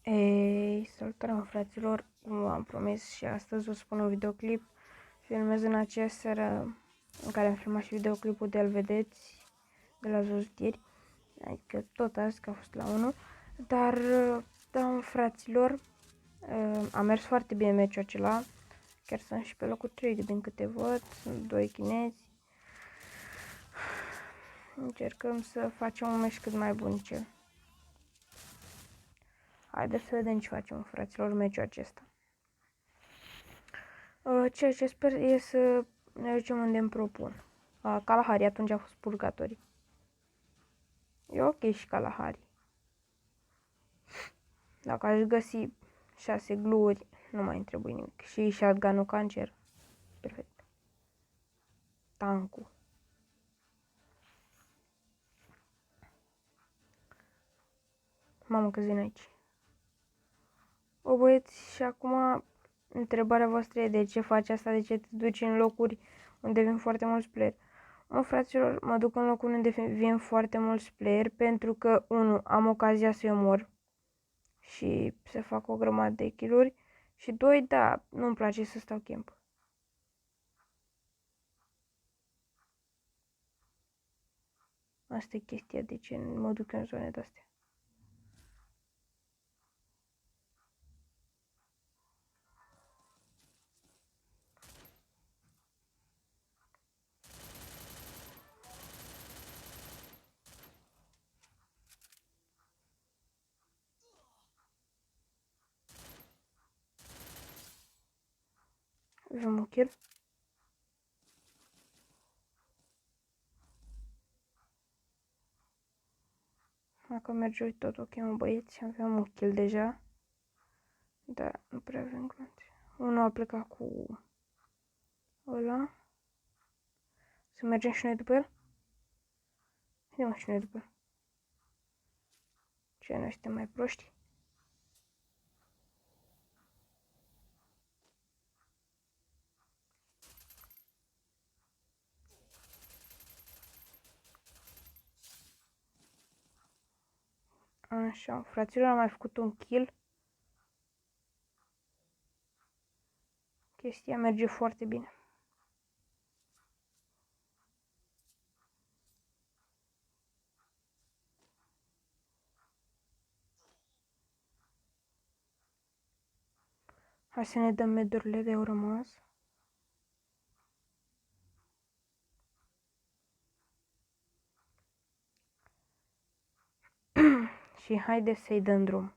Ei, salutare, fraților, cum v-am promis, și astăzi o să spun un videoclip. Filmez în aceeași seară în care am filmat și videoclipul de-l vedeți de la Zozdieri, adică tot azi, că a fost la 1. Dar, da, fraților, a mers foarte bine meciul acela, chiar sunt și pe locul 3 din câte văd, sunt 2 chinezi. Încercăm să facem un meci cât mai bun cel. Haideți să vedem ce facem, fraților, meciul acesta. Ceea ce sper e să ne ducem unde îmi propun. Kalahari, atunci a fost purgatorii. E ok și Kalahari. Dacă aș găsi 6 gluuri, nu mai îmi trebuie nimic. Și shotgun-ul cancer. Perfect. Tancul. Mamă, câți din aici. O, băieți, și acum întrebarea voastră e de ce faci asta, de ce te duci în locuri unde vin foarte mulți player. Mă, fraților, mă duc în locuri unde vin foarte mulți player pentru că, 1, am ocazia să-i omor și să fac o grămadă de kill-uri, și 2, da, nu-mi place să stau camp. Asta e chestia de ce mă duc în zone de-astea. Avem un kill. Dacă merge tot ok, mă, băieți, aveam un kill deja. Da, nu prea avem glonțe. Unul a plecat cu ăla. Să mergem și noi după el? Haidem și noi după el. Ce, noi suntem mai proști? Așa, fraților, am mai făcut un kill. Chestia merge foarte bine. Hai să ne dăm medurile de au rămas. Și haide să-i dăm drum.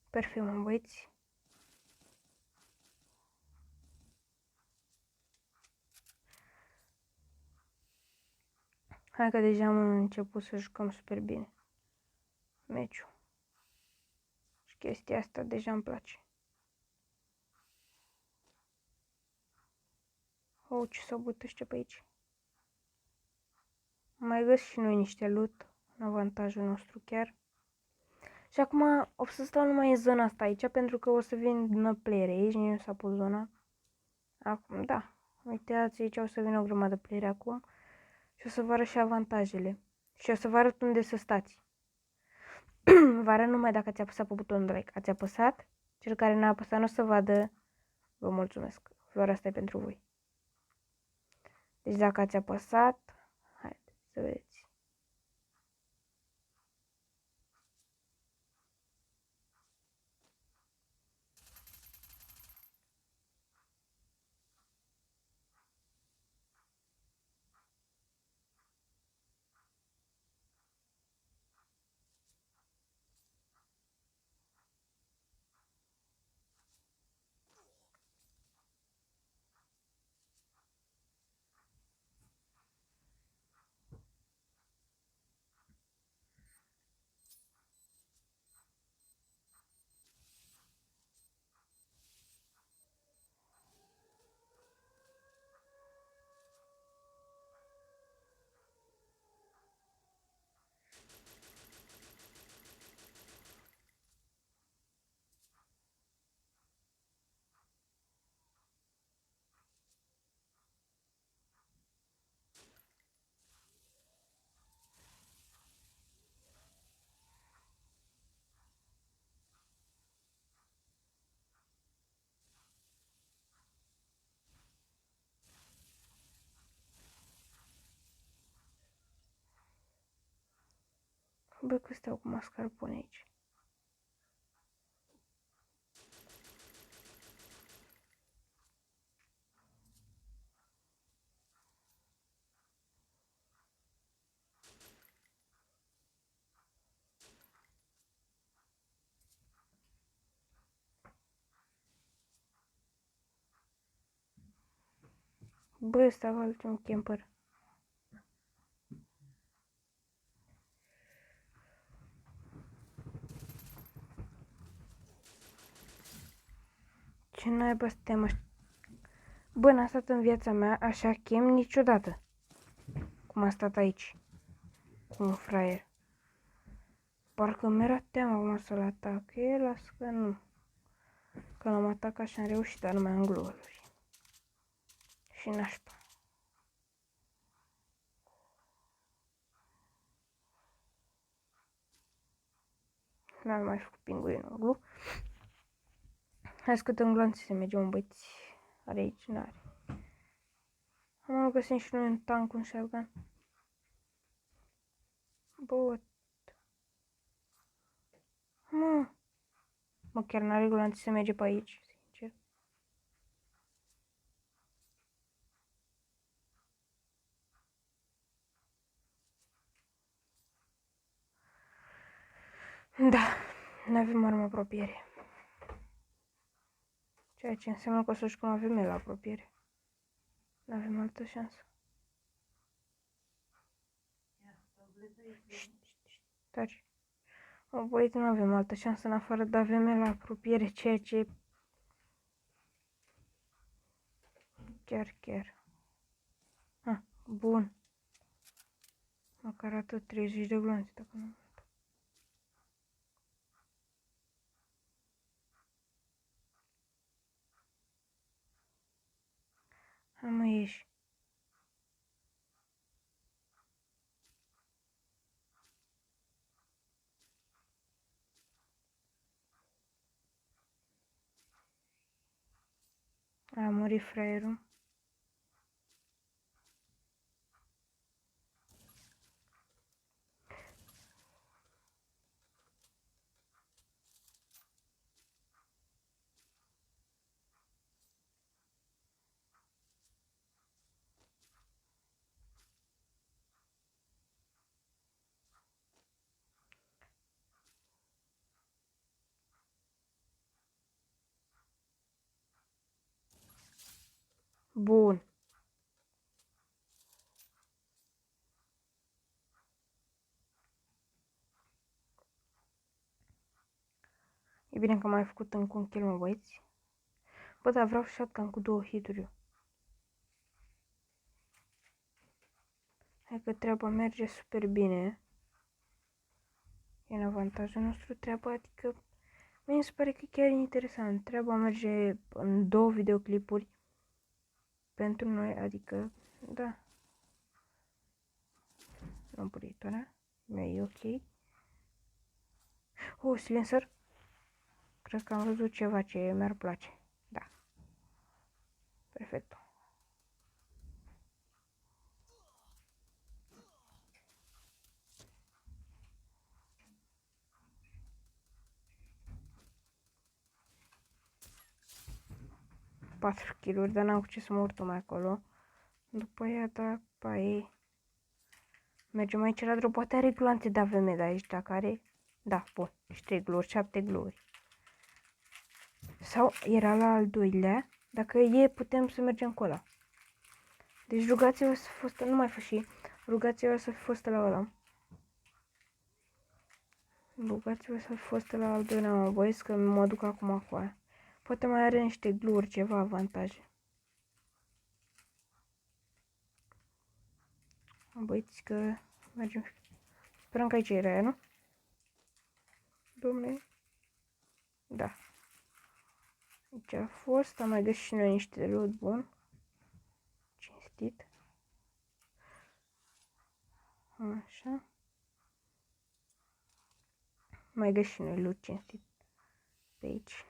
Perfect, mă, băieți. Hai că deja am început să jucăm super bine meciul. Și chestia asta deja îmi place. Oh, ce s-au bătut ăștia pe aici. Mai găs și noi niște loot în avantajul nostru chiar. Și acum o să stau numai în zona asta aici, pentru că o să vină player aici, nu s-a pus zona. Acum, da, uitați, aici o să vină o grămadă de player acum. Și o să vă arăt și avantajele. Și o să vă arăt unde să stați. Vă arăt numai dacă ați apăsat pe butonul de like. Ați apăsat? Cel care n-a apăsat nu o să vadă. Vă mulțumesc. Floarea asta e pentru voi. Deci dacă ați apăsat, haideți să vedeți. Bă, că stau cu mascarpone aici. Bă, ăsta alt un camper. Ce naiba suntem ăștia? Bă, n-a stat în viața mea așa chem niciodată. Cum a stat aici. Cu un fraier. Parcă mi-era teamă acum să-l atac. E, las că nu. Că l-am atacat și am reușit, dar nu mai am globuri. Și nașpa. N-am mai făcut pinguinul glu. Hai să câte un glanț să mergem, băieți. Are aici, n-are. Am găsit și noi un tank, un shotgun. Bă, mă, chiar n-are glanț să merge pe aici, sincer. Da, nu avem armă apropiere. Ceea ce înseamnă că o să jucăm avem la apropiere. Nu avem altă șansă. Taci. O, băieți, nu avem altă șansă în afară de avem la apropiere, ceea ce... Chiar. Ah, bun. Măcar atât, 30 de glanțe, dacă nu... Hai, mă, ieși. A murit fraierul. Bun. E bine că am mai făcut încă un kill, mă, băieți. Bă, dar vreau shotgun cu 2 hituri. Hai că treaba merge super bine. E în avantajul nostru treaba, adică... Mi se pare că chiar e interesant. Treaba merge în 2 videoclipuri. Pentru noi, adică... Da. Nu buritoarea. E ok. Oh, silencer. Cred că am văzut ceva ce mi-ar place. Da. Perfect. Patru kill-uri, dar n-am cu ce să mă urc mai acolo. După ea, da, pa ei. Mergem aici la drop. Poate are glonțe de AVM de aici, dacă are. Da, bun. Și 3 glori, 7 glori. Sau era la al doilea. Dacă e, putem să mergem cu ăla. Deci rugați-vă să fost, nu mai făși. Rugați-vă să fi fost la ăla. Rugați-vă să fi fost la al doilea, mă băieți, că mă duc acum cu aia. Poate mai are niște gluri, ceva avantaje. Băieți, că mergem. Sperăm că aici era ea, nu? Dom'le. Da. Aici a fost, am mai găsit și noi niște loot bun. Cinstit. Așa. Mai găsit și noi loot cinstit. Pe aici.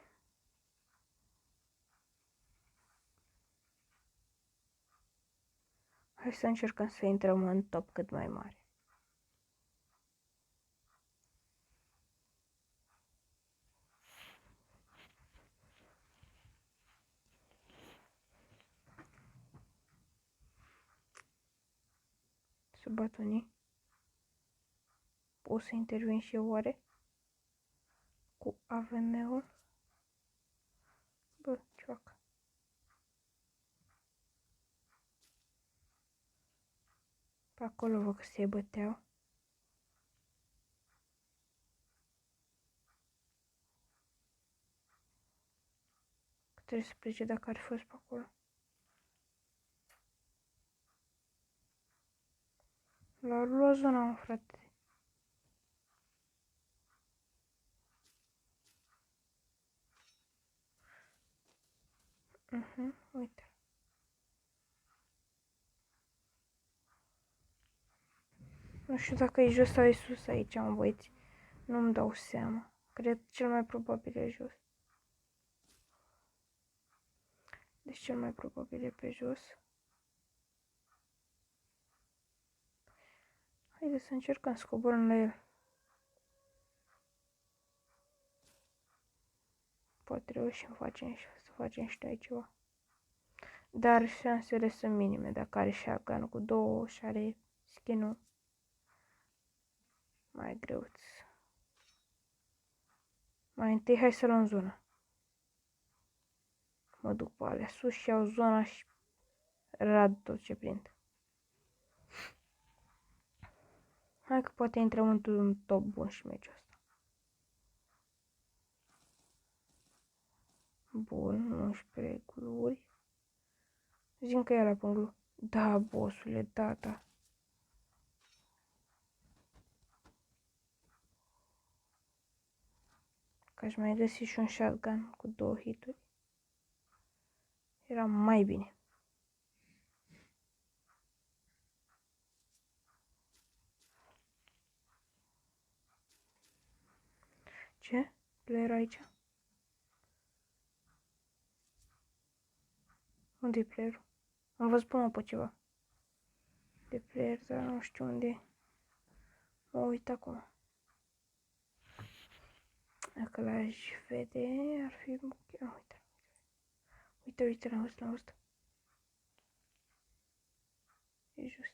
Hai să încercăm să intrăm în top cât mai mare. să bat unii. O să intervin și eu oare? Cu AVM-ul. Bă, ce fac? Pe acolo văd că se băteau. Că trebuie să plece dacă ar fi fost pe acolo. L-au luat zona, mă, frate. Uite. Nu știu dacă e jos sau e sus aici, mă, băieți. Nu-mi dau seama. Cred cel mai probabil e jos. Deci cel mai probabil e pe jos. Haideți să încercăm să coborăm la el. Poate reușim să facem și noi ceva. Dar șansele sunt minime. Dacă are shotgun cu 2 și are skin-ul mai greu. Mai întâi hai să luăm zona. Mă duc pe alea sus și iau zona și rad tot ce prind. Hai că poate intrăm într-un top bun și meciul ăsta. Bun, 11 gluri. Zic că e la punglu. Da, bossule, da. Că aș mai găsi și un shotgun cu 2 hituri. Era mai bine. Ce? Player aici? Unde e playerul? Am văzut până pe ceva. De player, dar nu știu unde e. Mă uit acum. Dacă l-aș vede, ar fi... Uite, l-am văzut. E jos.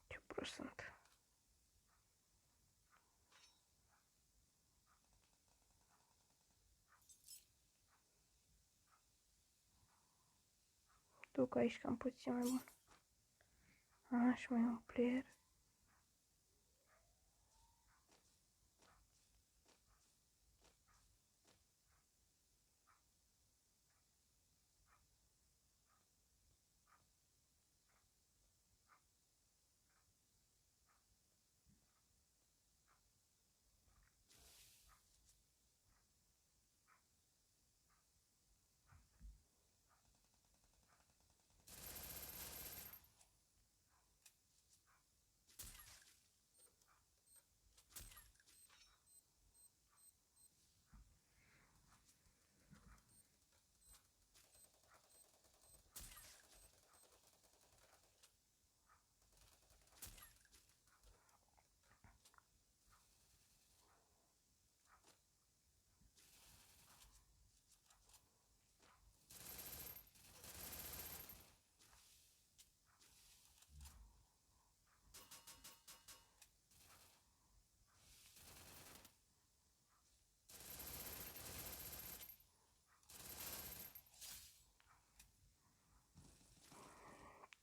Ce prost sunt. Duc aici cam puțin mai bun. Și mai un player.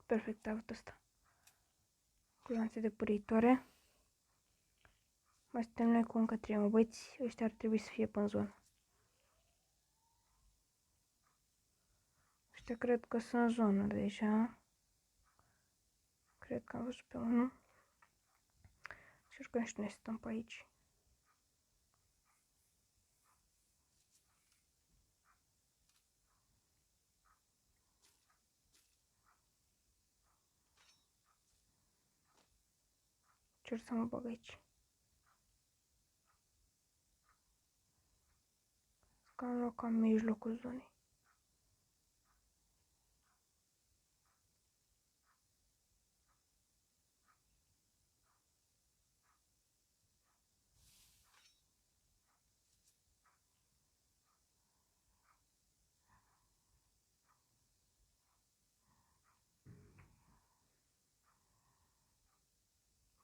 Perfect a avut ăsta. Culanțe de puritoare. Mai suntem noi cu încă 3, mă băieți. Ăștia ar trebui să fie pe zonă. Ăștia cred că sunt în zonă deja. Cred că am văzut pe unul. Încercăm și noi să stăm pe aici. Cer să mă bag aici. Cam loc în mijlocul zonei.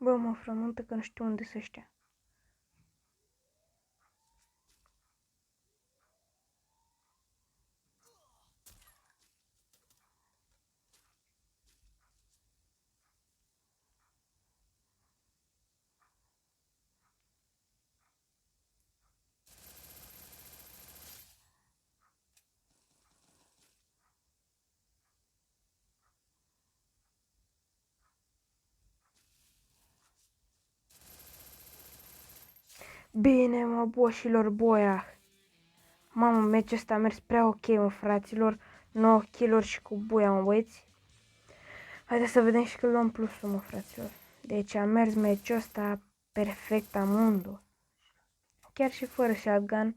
Bă, mă frământă că nu știu unde să ăștia. Bine, mă, boșilor, boia. Mamă, meciul ăsta a mers prea ok, mă, fraților. 9 kill-uri și cu buia, mă, băieți. Haideți să vedem și că luăm plusul, mă, fraților. Deci a mers meciul ăsta perfect amundo. Chiar și fără shotgun.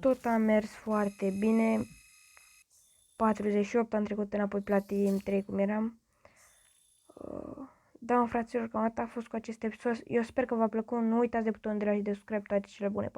Tot a mers foarte bine. 48, am trecut înapoi Platinum 3 cum eram. Da, mă, fraților, cam atât a fost cu acest episod. Eu sper că v-a plăcut. Nu uitați de butonul de like și de subscribe, toate cele bune.